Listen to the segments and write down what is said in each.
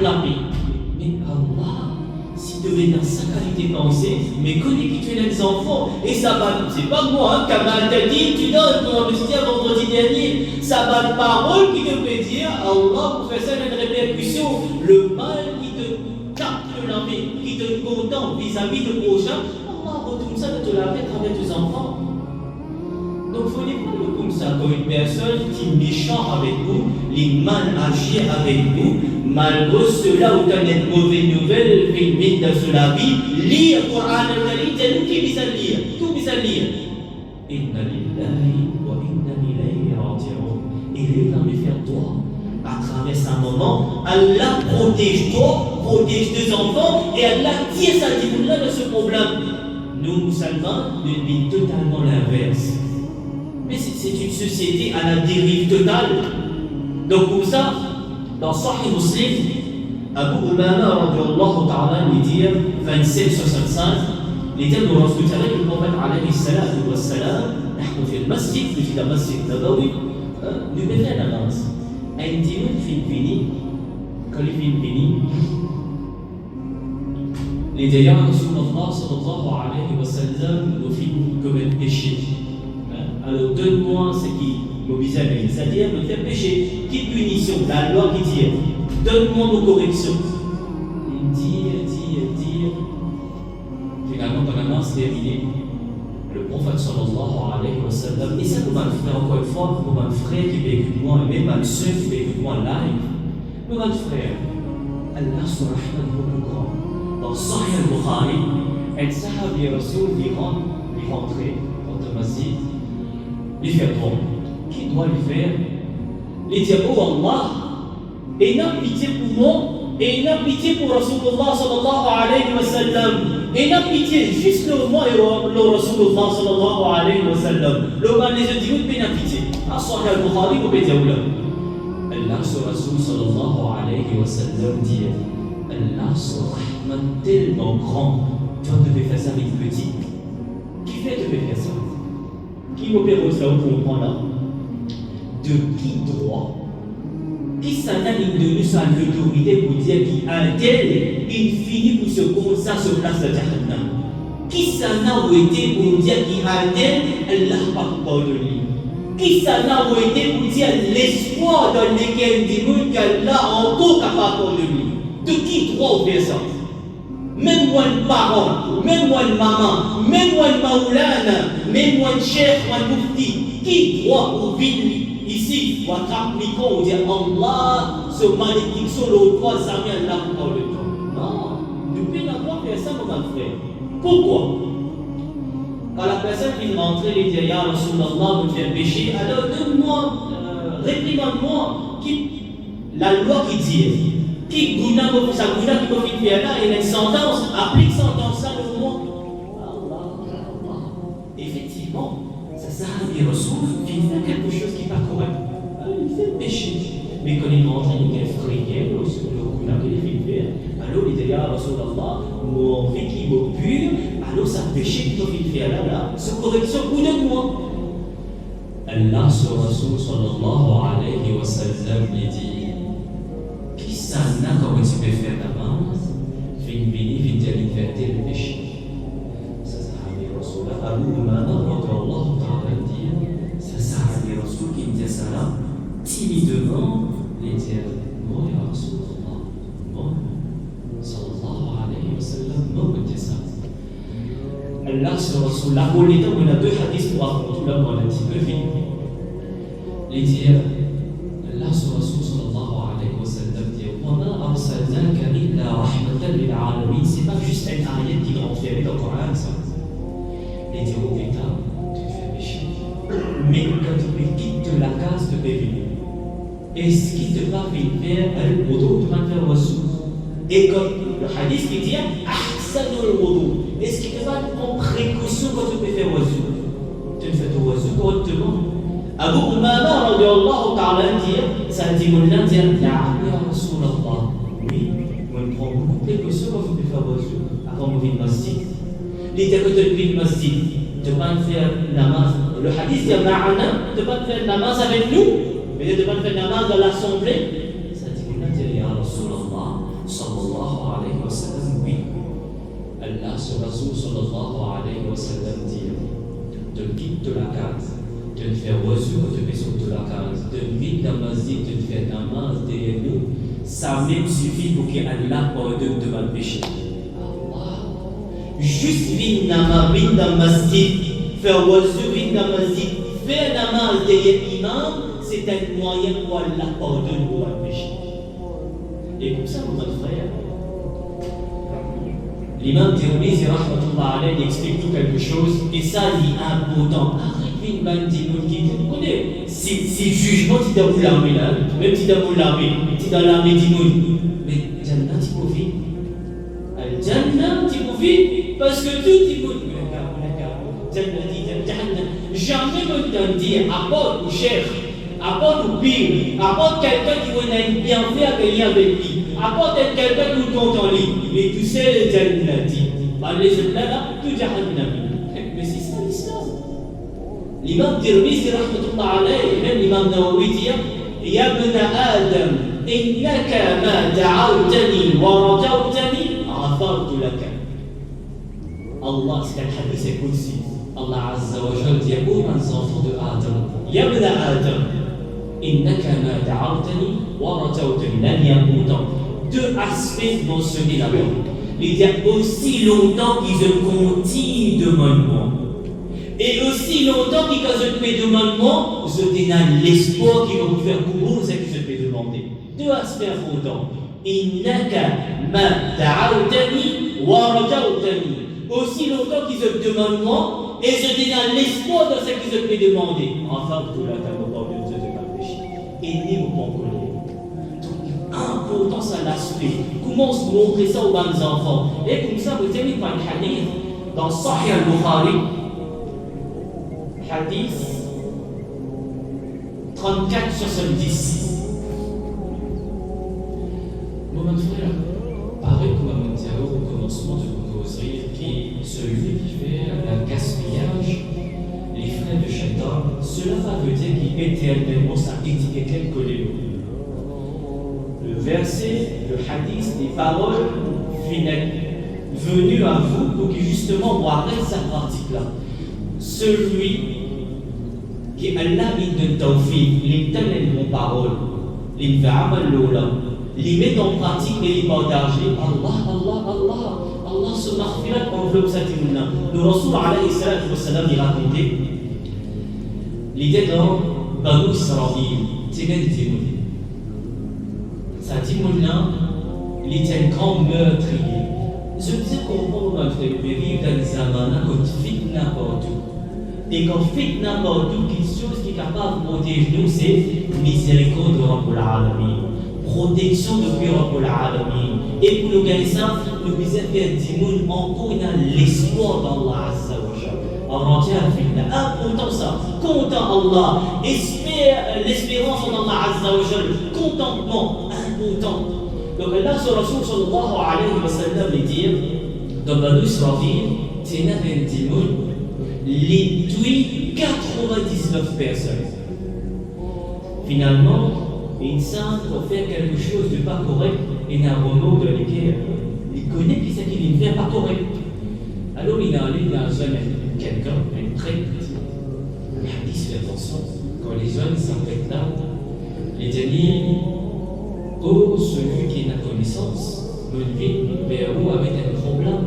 l'ami. Mais Allah, si tu es dans sa qualité de pensée, mais connais qui tu es les enfants, et ça va, c'est pas moi, hein, Kamal t'a dit, tu donnes pour investir vendredi dernier, ça va de parole qui te fait dire, Allah pour faire ça une répercussion, le mal qui te capte l'ami, qui te contemple vis-à-vis de prochain, Allah retourne ça de te la mettre avec tes enfants. Donc il faut les prendre comme ça, comme une personne qui est méchante avec vous, les mal agir avec vous, malgré cela, où tu as des mauvaises nouvelles, fait dans la vie, lire le Coran, c'est nous qui vis à lire, tout vis à lire. Inna lillahi wa inna ilayhi raji'un. Et il va me faire toi, à travers un moment, Allah protège toi, protège tes enfants, et Allah tire sa dîme-là de ce problème. Nous, musulmans, nous vivons totalement l'inverse. Mais c'est une société à la dérive totale. Donc pour ça, dans Sahih Muslim, Abu Umama radiallahu ta'ala lui dit 27-65, il dit de Rasul le prophète alayhi salatu wa salam, nous في المسجد, nous في المسجد Nabawi, nous mettons la namaz. Un dimanche fini, quand il finit, les d'ailleurs Rasulullah sallallahu alayhi wa sallam nous fit commettre péché. Alors donne-moi ce qui m'oblige à gagner, c'est-à-dire me faire pécher. Quelle punition? La loi qui dit, donne-moi nos corrections. Dire. Finalement, quand la main s'est terminée, le prophète sallallahu alayhi wa sallam, et ça nous va le faire encore une fois, pour un frère qui veut écouter moi, et même un soeur qui veut écouter moi live, pour un frère, Allah subhanahu wa ta'ala, dans Sahih al-Bukhari, un sahabi Rasoul lui rentrer dans le masjid. Il fait bon. Qui doit le faire? Il dit, oh Allah, et n'a pitié pour moi, et n'a pitié pour Rasulullah sallallahu alayhi wa sallam, et n'a pitié juste le moi et le Rasulullah sallallahu alayhi wa sallam. Le mal les yeux dit, n'a pitié. À Sahih al-Bukhari, vous pouvez dire, Allah sur Rasul sallallahu alayhi wa sallam dit, Allah sur Rahman tellement grand, toi devais faire ça avec petit. Qui fait devait faire ça? Qui opère au salon pour comprendre là? De qui droit? Qui s'en a donné sa l'autorité pour dire qu'un tel, il finit pour se commencer à se placer à Jahannam? Qui s'en a été pour dire qu'un tel, Allah n'a pas pardonné? Qui s'en a été pour dire l'espoir dans lequel dit qu'Allah a encore capable de pardonner? De qui droit opère ça? Même moi le parent, même moi le maman, même moi le maoulana, même moi le chef, moi le mufti, qui doit pour vivre ici, pour appliquer, on dit Allah, ce malédiction, le droit, ça vient là pour le temps. Non, nous pouvons n'avoir fait ça, mon frère. Pourquoi? Quand la personne qui rentrait, les dit, Ya Rasulallah, vous faites péché, alors donne-moi, réprimande-moi, la loi qui dit. Qui gouna pour sa gouna qui peut faire là, il y a une sentence, applique sentence ça le mot. Allah. Effectivement, ça sert à dire ressources, il fait quelque chose qui n'est pas correct. Il fait péché. Mais quand il rentre, il est frayé, le gouna qu'il fait faire. Alors il dit, Ya Rasulallah, mon vie qui me pure, alors ça péché qui peut faire là, c'est correction ou de moi. Allah sur Rasul sallallahu alayhi wa sallam lui dit, ça n'a comment tu peux faire d'avance, fin venir, fin dire liberté le péché. Ça a dit Rasul, Abu Umama, Allah ta'ala dit, ça a dit Rasul qui me dit ça là, timidement, il dit, moi ya Rasulullah, moi, sallallahu alayhi wa sallam, moi me dit ça. Allah sur Rasul, là, pour les temps, on a deux hadiths pour raconter, là, on a un petit peu fini. Il dit, Allah sur Rasul, sallallahu alayhi wa sallam, c'est pas juste un ayat qui renfermé dans le Coran, ça. Les dire au État, tu te fais péché. Mais quand tu quittes la case de Béville, est-ce qu'il te va faire un wudu, tu vas faire wassou? Et comme le hadith qui dit, ahsanul wudu, est-ce qu'il te va prendre précaution quand tu peux faire wassou? Tu fais ton wassou correctement. Abu Umama radiallahu ta'ala dit, ça dit, mon nom dit, ya Rasulallah. Oui, on prend beaucoup de précautions quand vous pouvez faire votre jour avant de venir au masjid. L'idée que tu viens au masjid, tu ne vas pas faire namaz. Le hadith dit Ma'ana, tu ne vas pas faire namaz avec nous, mais tu ne vas pas faire namaz dans l'assemblée. Ça dit, on a dit, Ya Rasulallah, Allah, son Rasoul sallallahu alayhi wa sallam dit de quitter la case, de faire reçu de maison de la case, de vite dans la masjid, de faire namaz derrière nous, ça même suffit pour que Allah pardonne de mal péché. Juste vite dans la masjid, faire reçu vite dans la masjid, faire namaz derrière l'imam, c'est un moyen pour Allah pardonne de mal péché. Et comme ça, mon frère, l'imam Tirmizi rahmatullah alayhi explique tout quelque chose et ça il est important. Arrête une bande qui vous connaissez. Si jugement tu dois l'armée là, même si tu dois l'armée, tu dois l'armée d'Imoun. Mais Jannah tu peux vivre. Jannah tu peux vivre parce que tout Imoun. Jamais me dire apporte au chef, apporte au pire, apporte quelqu'un qui va bien faire accueillir avec lui. Apporte quelqu'un qui nous compte en lui. Mais tu sais, le Jannah dit, les là, tout Jahannam. Mais c'est ça l'islam. L'imam Tirmizi rahmatullah alayhi, même l'imam Nawawi dit, Ya ibn Adam, innaka ma da'awtani wa rajawtani, ghafartu laka. Allah, c'est un hadith qudsi. Allah Azza wa Jalla dit, ô mes enfants de Adam, Ya ibn Adam, innaka ma da'awtani wa rajawtani. Là, il y a important. Deux aspects mentionnés là-bas. Il y a aussi longtemps qu'ils se continuent de demandement. Et aussi longtemps qu'ils se fait demandement, je donne l'espoir qu'ils vont faire courir ce qu'ils se fait demander. Deux aspects importants. Innaka ma da'awtani wa rajawtani. Aussi longtemps qu'ils se demandement, et je donne l'espoir de ce qu'ils se fait demander. Enfin, tout là, t'as pas de Dieu de réfléchir. Aidez-vous pour connaître. Important ça l'aspect. Comment se montrer ça aux bonnes enfants? Et comme ça, vous avez un hadith dans Sahih al-Bukhari, hadith 34-70. Mon frère, pareil comme un interro au commencement de causerie, qui celui qui fait le gaspillage, les frais de shaitan, cela veut dire qu'il est éternellement sa étiquette que les lots. Le verset, le hadith, les paroles finales venues à vous pour que justement on arrête cette partie-là. Celui qui Allah il donne tawfiq, il donne les bonnes paroles, il va amal l'ola, il met en pratique et il partage. Allah se marfirat enveloppe cette immunité. Le Rasoul alayhi salatu wa salam il racontait, il était dans Banu Israël, Tigen Timoun. Ça dit là, il était un grand meurtrier. Je disais qu'on peut vivre dans les amana quand fit n'importe où. Et quand fit n'importe où, quelque chose qui est capable de protéger nous, c'est miséricorde de Rabbul Alamin. Protection de Rabbul Alamin. Et pour nous gagner ça, nous devons faire du monde encore l'espoir d'Allah Azza wa Jalla. En entier à finir. Important ça. Content Allah. L'espérance en Allah Azza wa Jalla. Contentement. Important. Donc Allah sur Rasoul sallallahu alayhi wa sallam dit dans Banu Israël, Tina ben Timoun, les tués 99 personnes. Finalement, une sainte pour faire quelque chose de pas correct, il y a un moment de lequel il connaît qui c'est qu'il ne fait pas correct. Alors il est allé dans quelqu'un, un très petit. Le hadith fait attention, quand les jeunes s'arrêtent là, les derniers. Oh, celui qui a la connaissance me dit, mais où avec un problème?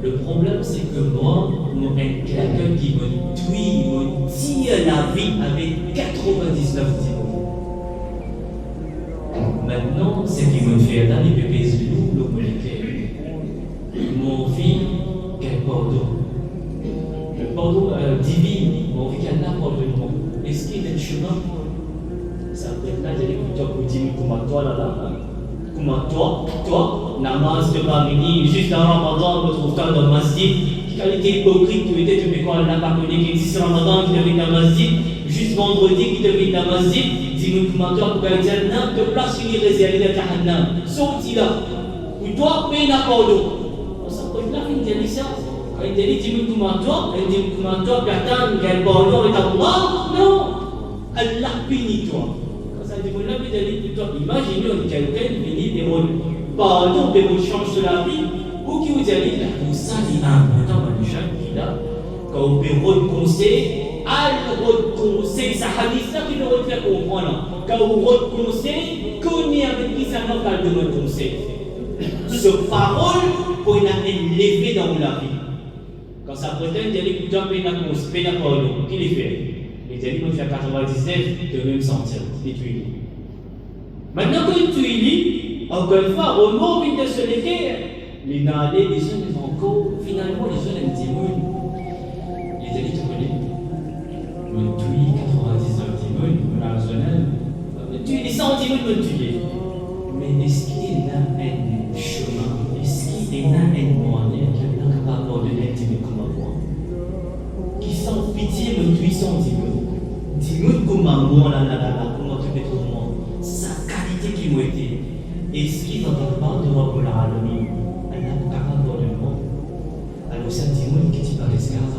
Le problème, c'est que moi, quelqu'un qui me tue, me tire la vie avec 99 diplômes. Maintenant, ce qui me fait là, il peut payer le molécule. Mon vie, quel pardon? Le pardon divin, mon vie, quel pardon? Est-ce qu'il y a un chemin? Ça peut être là, j'ai écouté pour dire, comment toi, namaz de Bamini, juste dans Ramadan, on retrouve dans le masjid, qui qualité hypocrite, tu étais, tu fais quoi, Allah pas connu, qui existe Ramadan, qui devait dans le masjid, juste vendredi, qui devait dans le masjid, dis-nous comment toi, pour gagner Jannah, de place qui est réservée à Jahannam, sorti là, ou toi, paye n'importe où. Ça peut être là, il dit ça. Quand il dit, dis-nous comment toi, puis attends, quel pardon est Allah, non, Allah bénit toi. Imaginez quelqu'un qui dit pardon, mais vous change la vie, Ou qui vous dit, pour ça, il est important, quand vous pouvez reconseiller, ça hadith là qui nous fait comprendre. Quand vous reconseillez, connaissez avec qui ça n'a pas de reconseil. Cette parole, pour une l'effet dans la vie. Quand ça prétend, il y a des coups de pardon. Qui les fait? Les dit qu'on fait 99, de même sentir. Et tu es. Maintenant, quand tu es, encore une fois, au mot vient de se lever. Les nalés, les jeunes encore, finalement, les jeunes aiment dire. Les amis, tu connais? Le tuer 99 timons, l'argent, tu les 100 timons de tuer. Mais est-ce qu'il y a un chemin? Est-ce qu'il y a un moyen qui est capable de l'intime comme moi? Qui sans pitié me tuer 100 timons? Timons comme moi, comment tu fais trop moi? Sa qualité qui m'a été. Est-ce qu'il n'entend pas de voir pour la Halloween? Elle n'a pas capable de moi. Alors, c'est un timon qui t'y paraît esclave.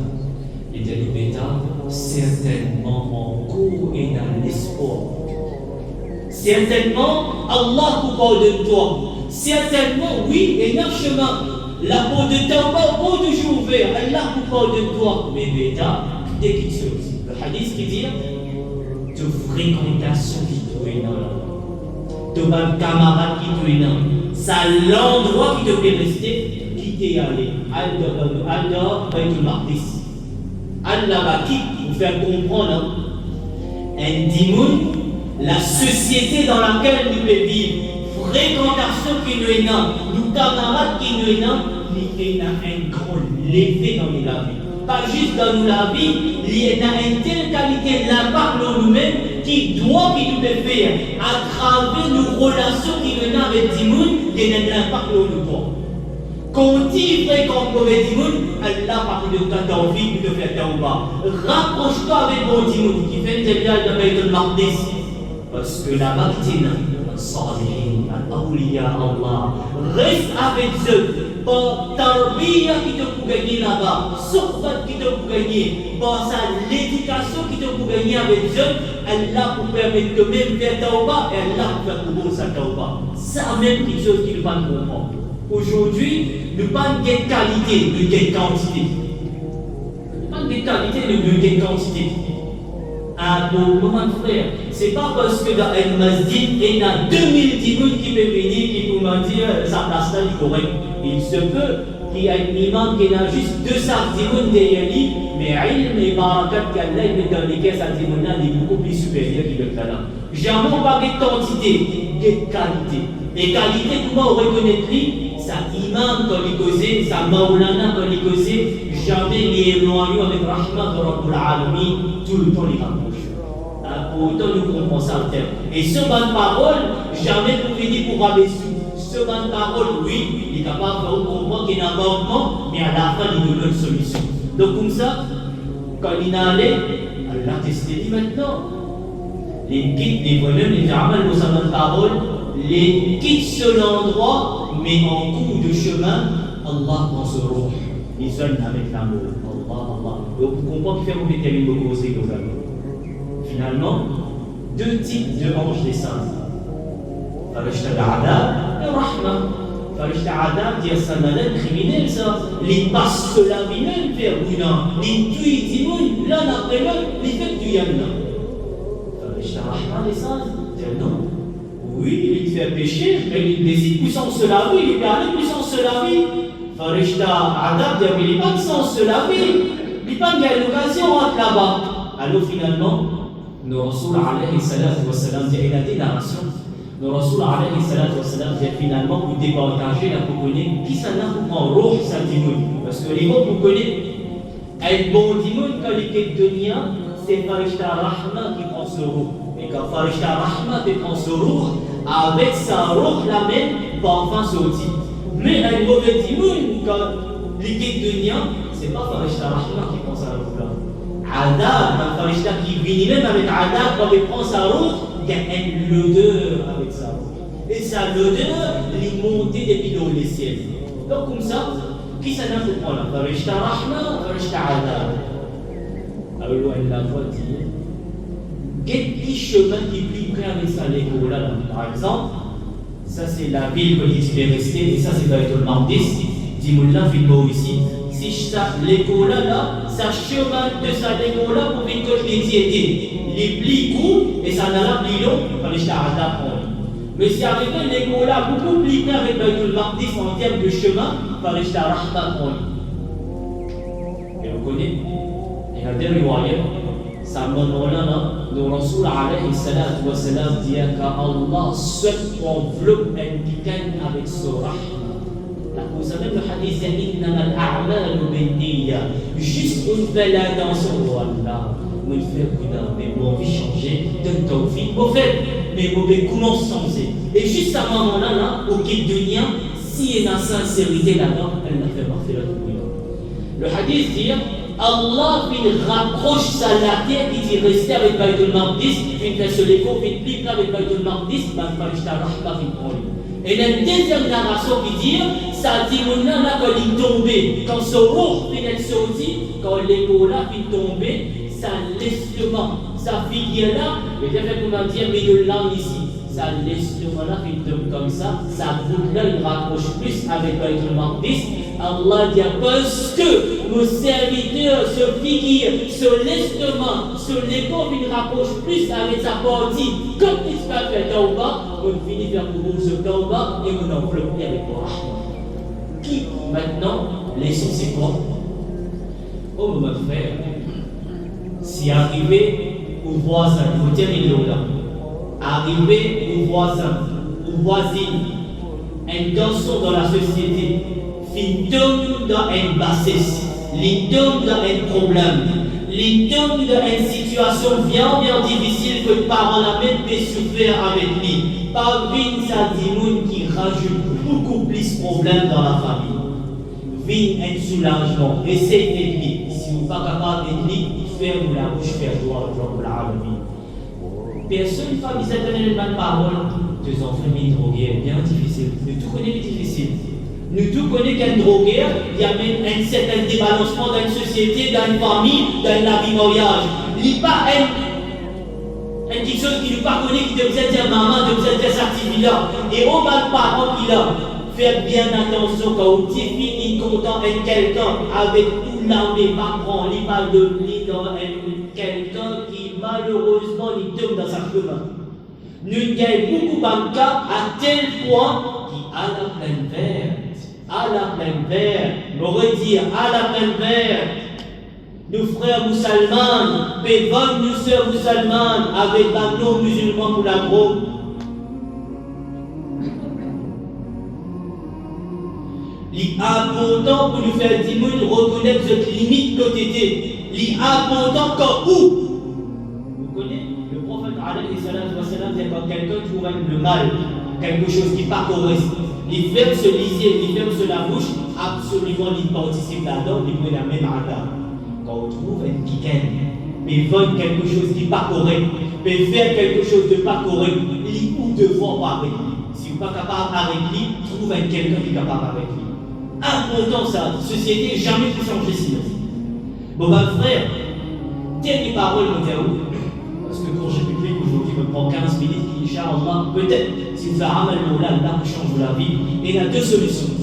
Et des bêta, certainement en cours et dans l'espoir. Certainement, Allah vous pardonne toi. Certainement, oui, et dans le chemin. La peau de Tauba, peau de jour ouvert, Allah vous pardonne toi. Mais bêta, dès qu'il se dit, le hadith qui dit, de fréquentation qui te est dans de bonnes camarades qui te est dans. C'est l'endroit qui te peut rester, qui t'est allé. Allah, Baytul Maqdis. Allah va qui vous faire comprendre un dimoun, la société dans laquelle nous pouvons vivre, fréquentation qui nous est là, nos camarades qui nous est là, il y a un grand effet dans la vie. Pas juste dans la vie, il y a une telle qualité l'impact dans nous-mêmes qui doit qui nous peut faire à travers nos relations qui nous ont avec dimoun, il y a un impact dans nous. Quand tu fréquentes mauvais dimoun, Allah parle de ta envie de faire tauba. Rapproche-toi avec bon dimoun qui fait tes biens de Baytul Maqdis. Parce que là-bas, tu es Salihin, Al-Awliya, Allah. Reste avec eux. Par Tarbiya qui te peut gagner là-bas, Sohbat qui te peut gagner, par l'éducation qui te peut gagner avec eux, Allah pour permettre de même faire tauba et Allah pour faire pour sa tauba. C'est même quelque chose qui ne va pas comprendre. Aujourd'hui, nous parlons de qualité, nous de quantité. Nous parlons de qualité, nous de quantité. Ah, mon frère, c'est pas parce que dans un masjid, il y a 2000 dimoun qui peuvent venir, qui peuvent me dire sa place là est correcte. Il se peut qu'il y ait un imam qui a juste 200 dimoun derrière lui, mais ilm et barakat qu'Allah met dans les caisses à dimoun là, il est beaucoup plus supérieur qu'il est là. Jamais on parle de quantité, de qualité. Et qualité, comment on reconnaît lui? Sa imam quand il causait, sa maulana quand il causait, jamais les éloignés avec Rahmat de Rabbul Alamin, tout le temps les rapproche. Pour autant nous comprenons ça en terme. Et ce bonne parole, jamais pour venir pour rabaisser. Ce bonne parole, oui, il est capable de comprendre qu'il y a un manquement, mais à la fin il nous donne une solution. Donc comme ça, quand il est allé, Allah testé dit maintenant. Les guides, les bonhommes, les amal, nous avons une parole, les guides sur l'endroit, mais en cours de chemin, Allah dans ce roh. Ils sont avec l'amour. Allah. Donc vous comprenez qu'il fait vous déterminer beaucoup aussi nos amis. Finalement, deux types de anges descendent. Farishta al-Adab et Rahma. Farishta al-Adab dit à sa malade criminel, ça. Les passent la vie même vers Bouna. Les tuent, dimoun, l'un après l'autre, les fait du Yanna. Farishta Rahma descend, dit non. Oui, il fait pécher, mais il décide puissance de la vie, il permet puissance de la vie. Farishta Adab dit mais il n'est pas de sens de la vie. Il n'est pas qu'il y a une occasion entre là-bas. Alors finalement, nos Rasul alayhi salatu wa salam dit, il a des narrations. Nos Rasul alayhi salatu wa salam dit finalement pour départager la couponne qui s'en a pour prendre roh sa dimoun. Parce que les mots vous connaissez, un bon dimoun quand il est dunya, c'est Farishta Rahma qui prend ce roh. Et quand Farishta Rahma prend ce roh, avec sa roh la même, va enfin sortir. Mais un mauvais dimoun quand il est dunya, c'est pas Farishta Rahma qui prend sa roh là. Adab, un farishta qui vient même avec Adab, quand il prend sa route, il y a une odeur avec sa route. Et sa odeur, il est monté depuis dans les ciels. Donc comme ça, qui s'en a pour prendre? Farishta Rahma, Farishta Adab. Alors il la voix dire, quel petit chemin qui plie près avec sa l'écho là, par exemple, ça c'est la ville où il est resté, et ça c'est Baytul Maqdis. dis-moi là, vite ici. Si ça, l'école là, ça chemin de sa l'école là pour une coche d'étiété. Les plis courts et ça n'a pas pli long, il fallait que je t'arrête. Mais si arrivé l'école là, beaucoup plus près avec le Mardis en termes de chemin, il fallait que je t'arrête. Et vous connaissez, il y a des riwayats, ça m'a donné le Rasoul alayhi salatu wa salam dit qu'Allah seul enveloppe un piquant avec ce rahma. Vous savez le hadith c'est innama al-a'malu bin-niyya. Juste une belle intention, voilà. Moi, il fait mais mon envie changer, donne tawfiq, au fait, mais mauvais commence changer. Et juste à ce moment-là, au guide de lien, si il y a une sincérité là-dedans, elle n'a fait partie de la. Le hadith dit Allah il rapproche sa latière qui dit rester avec Baytul Maqdis, il fait se l'écho, il plie avec Baytul Maqdis, il va faire la rahma pour lui. Et la deuxième narration qui dit, ça dit maintenant là quand il est tombé, quand ce roux finit de sortir, quand l'écho là finit de tomber, ça l'estomac, sa figure là, et j'ai fait comment dire, mais de langue ici, ça l'estomac là finit de tomber comme ça voûte là il rapproche plus avec Baytul Maqdis. Allah dit parce que nos serviteurs se figurent sur l'estomac, sur l'écho, il rapproche plus avec sa partie. Comme il se fait faire Tauba, on finit par couvrir ce Tauba et on enveloppe avec moi. Qui maintenant, laissons c'est quoi? Oh mon frère, si arrivé aux voisins, il faut terminer là. Arrivé aux voisins, aux voisines, un garçon dans la société, il tombe dans une bassesse, il tombe dans un problème, il tombe dans une situation bien difficile que les parents la même peut souffrir avec lui. Par vin, ça dit qui rajoute beaucoup plus de problèmes dans la famille. Vin un soulagement, essaye d'être lui. Si vous n'êtes pas capable d'être lui, ferme la bouche, ferme pour la vie. Personne ne fait des bonnes paroles. Deux enfants mis drogués, bien difficile. Mais tout connaît les difficiles. Nous tous connaissons qu'un drogueur, il y a même un certain débalancement dans une société, dans une famille, dans la vie mariage. Il n'y a pas une petite chose qui ne pas connaît, qui te faisait dire maman, te faisait dire cette activité-là. Et au mal parent qu'il a, faire bien attention quand au petit fille, il content avec quelqu'un, avec tout l'armée, pas prendre, il parle de lui dans quelqu'un qui malheureusement il tombe dans sa chemin. Nous gagnons beaucoup de cas à tel point qu'il a la pleine verte. À la pleine verte, me redire à la pleine verte, nos frères musulmans, pévons nous sœurs musulmanes, avec nos musulmans pour la groupe. Il est important pour nous faire reconnaître cette limite de tété. Il est important quand où? Vous connaissez le prophète alayhi salam dit quand quelqu'un trouve le mal, quelque chose qui n'est pas correct. Il ferme ce lisier, il ferme sur la bouche, absolument il participe là-dedans, il prend la même radar. Quand on trouve un piquant, mais vendre quelque chose qui n'est pas correct, mais faire quelque chose de pas correct, il est où devant pas avec lui. Si vous n'êtes pas capable avec lui, trouve quelqu'un qui est capable avec lui. Important ça, société jamais pu changer sinon. Bon ben frère, telles paroles me disent parce que quand je publie aujourd'hui, me prend 15 minutes, Inch'Allah, peut-être, si vous faites un mal au là, change la vie. Et il y a deux solutions.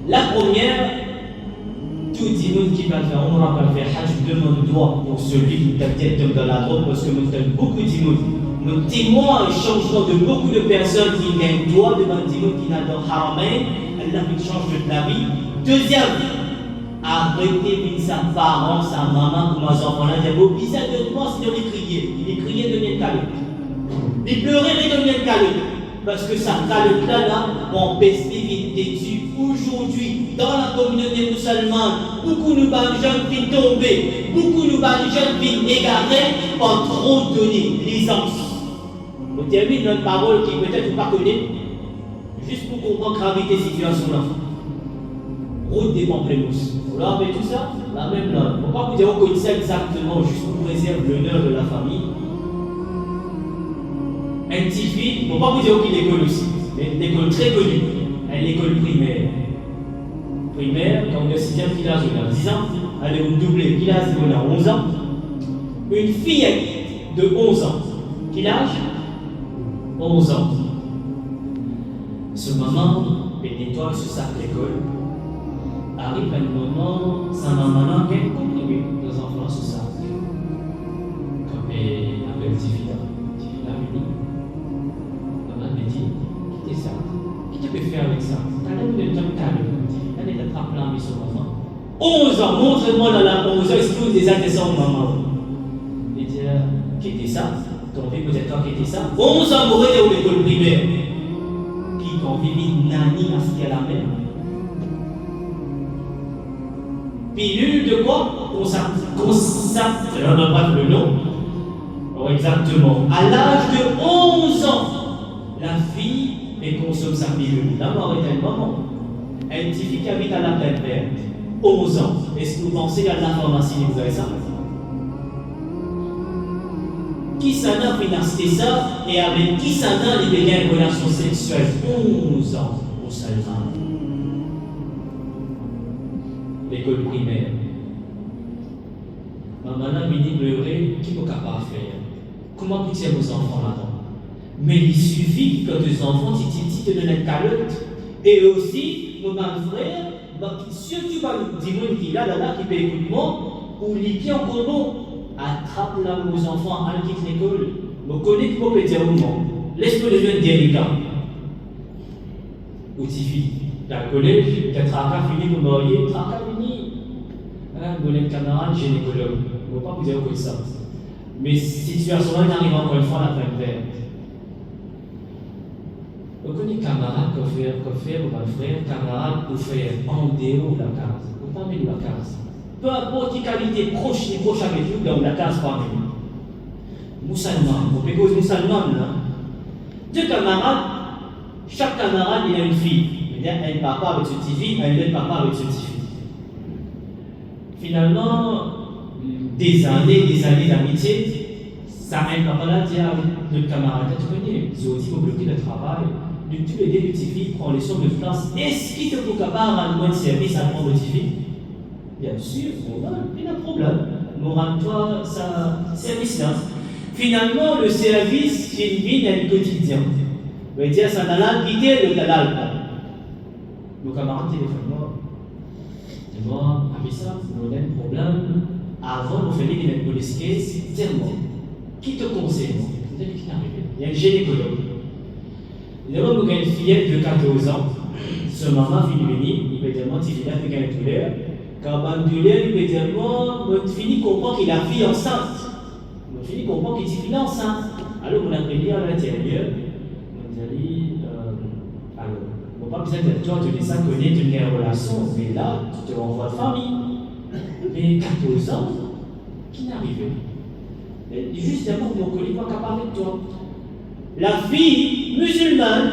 La première, tout le monde qui va faire Umrah, va faire Hajj, demande droit pour celui qui peut-être dans la drogue, parce que nous avons beaucoup de monde. Nous témoignons et changement de beaucoup de personnes qui gagnent droit de monde qui n'a dans Haramain, Allah qui change de la vie. Deuxième, arrêtez de sa parent, sa maman, pour mes enfants là, il y a beaucoup bizarre de moi, c'est de les crier. Il criait de bien calme. Il pleurait de bien calme. Parce que sa calme là, en perspective aujourd'hui, dans la communauté musulmane, beaucoup de jeunes filles tombées, beaucoup de jeunes filles égarées, ont trop donné l'aisance. On termine notre parole qui peut-être vous pas connaît, juste pour comprendre la gravité de cette situation-là. Route des pamplemousses. Vous l'avez tout ça? La même là. Pourquoi vous dire qu'on connaît ça exactement, juste pour préserver l'honneur de la famille? Un petit fille, pourquoi vous dire qu'il est école aussi? Mais une école très connue, une école primaire. Primaire, quand on est 6e village, on a 10 ans, elle est au doublé village, on a 11 ans. Une fillette de 11 ans. Quel âge? 11 ans. Ce maman, elle nettoie ce sac d'école. arrive un moment, sa maman a bien compris que les enfants sont ça. Comme un petit fille là, maman me dit, quittez ça. Qu'est-ce que tu peux faire avec ça? Tu as l'air de ton calme. Elle est attrapée là, mais son maman. 11 ans, montre-moi dans la 11 ans, est-ce que vous avez ça, maman? Il dit, quittez ça. Ton vie peut-être toi quitter ça. 11 ans, vous êtes à l'école primaire. Qui ton vie, nani, à ce qu'il y a la mer. Pilule de quoi? Je ne donne pas le nom. Alors exactement. À l'âge de 11 ans, la fille consomme sa pilule. Là, on est un moment. Un petit fille qui habite à la plaine verte, 11 ans. Est-ce que vous pensez à la pharmacie, vous avez ça? Qui s'en a financé ça et avec qui s'en a les dégâts de relations sexuelles? 11 ans au Salman. L'école primaire. Maman a venu pleurer, qui n'est pas capable de faire? Comment pitié vos enfants là-dedans? Mais il suffit que tes enfants te donnent une calotte. Et aussi, mon frère, surtout du monde qui est là, qui peut écouter moi, ou les pieds en cordon, attrape là vos enfants, à quitter l'école. Je connais que vous pouvez dire au monde. Laisse-moi les jeunes délicats. Ou Tifi, dans le collège, tu as fini pour marier, tu as fini. Mon camarade gynécologue, je ne vais pas vous dire comme ça. Mais situation arrive encore une fois à la fin de verre. Vous connaissez camarades qu'on fait, ou mon frère, camarades pour faire en dehors de la case, ou pas même la case. Peu importe les qualités proches avec vous, dans la case pas même. Musulman, vous pouvez cause musulman là. Deux camarades, chaque camarade il a une fille. Il y a un papa avec une petite fille, un autre papa avec une petite fille. Finalement, des années d'amitié, ça un papa là dit à notre camarade, tu connais, ils ont dit pour bloquer le travail. De tous les deux petites filles prend les sommes de France. Est-ce qu'il te faut capable de rendre un service à prendre petite fille? Bien sûr, il y a un problème. Nous rendons ça service là. Finalement, le service, c'est une vie dans le quotidien. On va dire, ça n'a pas quitté le dalal. Nos camarades téléphonent. Dis-moi, avec ça, nous avons un problème. Avant, on fait une police case. Dis-moi, qui te conseille? Vous avez qui n'arrive? Il y a un gynécologue. D'abord, nous avons une fillette de 14 ans. Ce maman, fille venue, il peut dire, si je viens de une douleur, quand une douleur, il peut dire, je finis comprend qu'il a fille enceinte. Je finis comprend qu'il est enceinte. Alors, on a pris à l'intérieur, on a dit, alors, on n'a pas besoin de toi, tu dis ça, connaître une relation, mais là, tu te renvoies de famille. Mais 14 ans, qui n'arrive? Justement, mon collègue va parler de toi. La fille musulmane,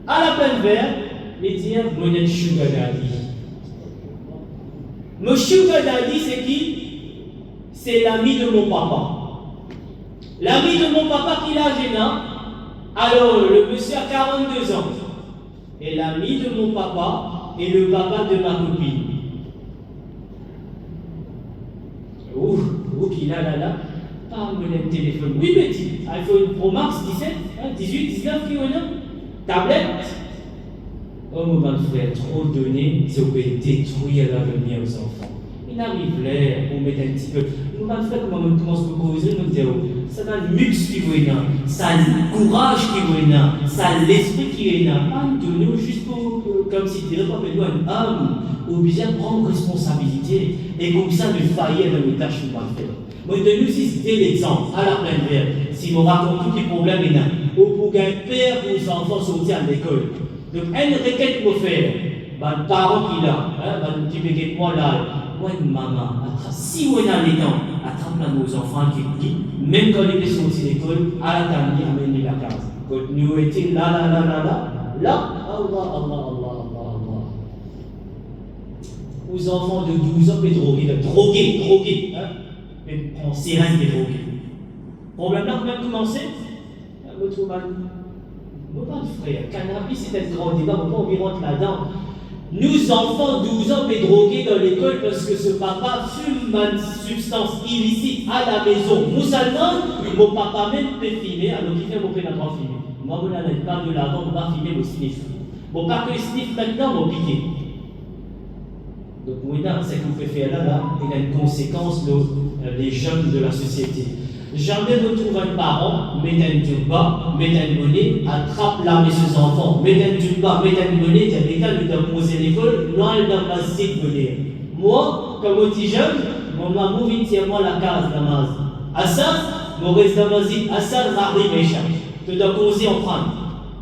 à la peine verte, lui dit, mon est sugar daddy. Mon sugar daddy, c'est qui? C'est l'ami de mon papa. L'ami de mon papa qui l'a gêné. Alors, le monsieur a 42 ans. Et l'ami de mon papa est le papa de ma copine. Qui là, pas un téléphone. Oui, mais iPhone Pro Max 17, 18, 19, qui est là? Tablette. Oh mon frère, trop donné, c'est pour détruire l'avenir aux enfants. Il arrive là, on met un petit peu. Mon frère, comment on commence à causer, on dit, ça a le mux qui est là, ça a le courage qui est là, ça a l'esprit qui est là. Pas donner juste pour, comme si tu n'avais pas besoin d'un homme, obligé de prendre responsabilité et comme ça de faillir dans les tâches qu'on va faire. Moi, de nous, c'est l'exemple, à la pleine verte. Si on raconte tous les problèmes, il y a pour qu'un père ou les enfants sortent à l'école. Donc, une requête pour faire, le parent qui a, qui peut moi là, moi, une maman, si on est dans les temps, attrape nos enfants qui prient, même quand ils sont sortis de l'école, à la table, amène la case. Quand nous étions là, Allah. Aux enfants de 12 ans, mais drogués, mais en sirène des drogués. Problème là, comment commencer? Votre frère, cannabis, c'est un grand débat, on ne peut pas rentre là-dedans. Nous, enfants, 12 ans, mais drogués dans l'école parce que ce papa fume une substance illicite à la maison. Musulman, mon papa même peut filmer, alors qu'il fait mon père n'a pas filmé. Moi, je n'ai pas de l'avant, on va filmer le sniff. Bon, pas que le sniff maintenant, on piqué. Donc, c'est qu'on fait faire là, il a une conséquence, les jeunes de la société. Jamais ne trouve un parent, met un turban, met un bonnet, attrape l'âme de ses enfants, met un turban, met un bonnet, t'as l'état de poser l'école, loin d'un masjid bonnet. Moi, comme petit jeune, mon maman vient moi la case namaz. Assad, mon reste dans masjid, Assad, Mahri, Mesha. Tu dois causer en prendre.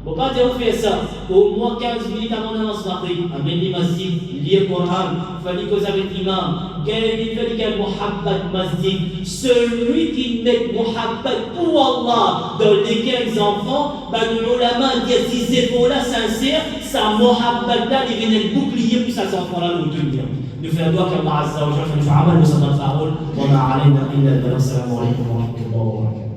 Bon, quand on fait ça, au moins 15 minutes avant namaz Mahri, amène les masjid, lire le Coran, fallait causer avec l'imam. Celui qui met Muhammad pour Allah dans les 15 enfants, nous l'ulama dit si c'est pour la sincère, ça Muhammad là, il vient de bouclier pour ces enfants-là nous tenir. Nous faisons doigt qu'Allah Azza wa Jalla nous fait amal, nous sommes en parole, on a alayna illa al-salam alaykum wa rahmatullahi wa barakatuh.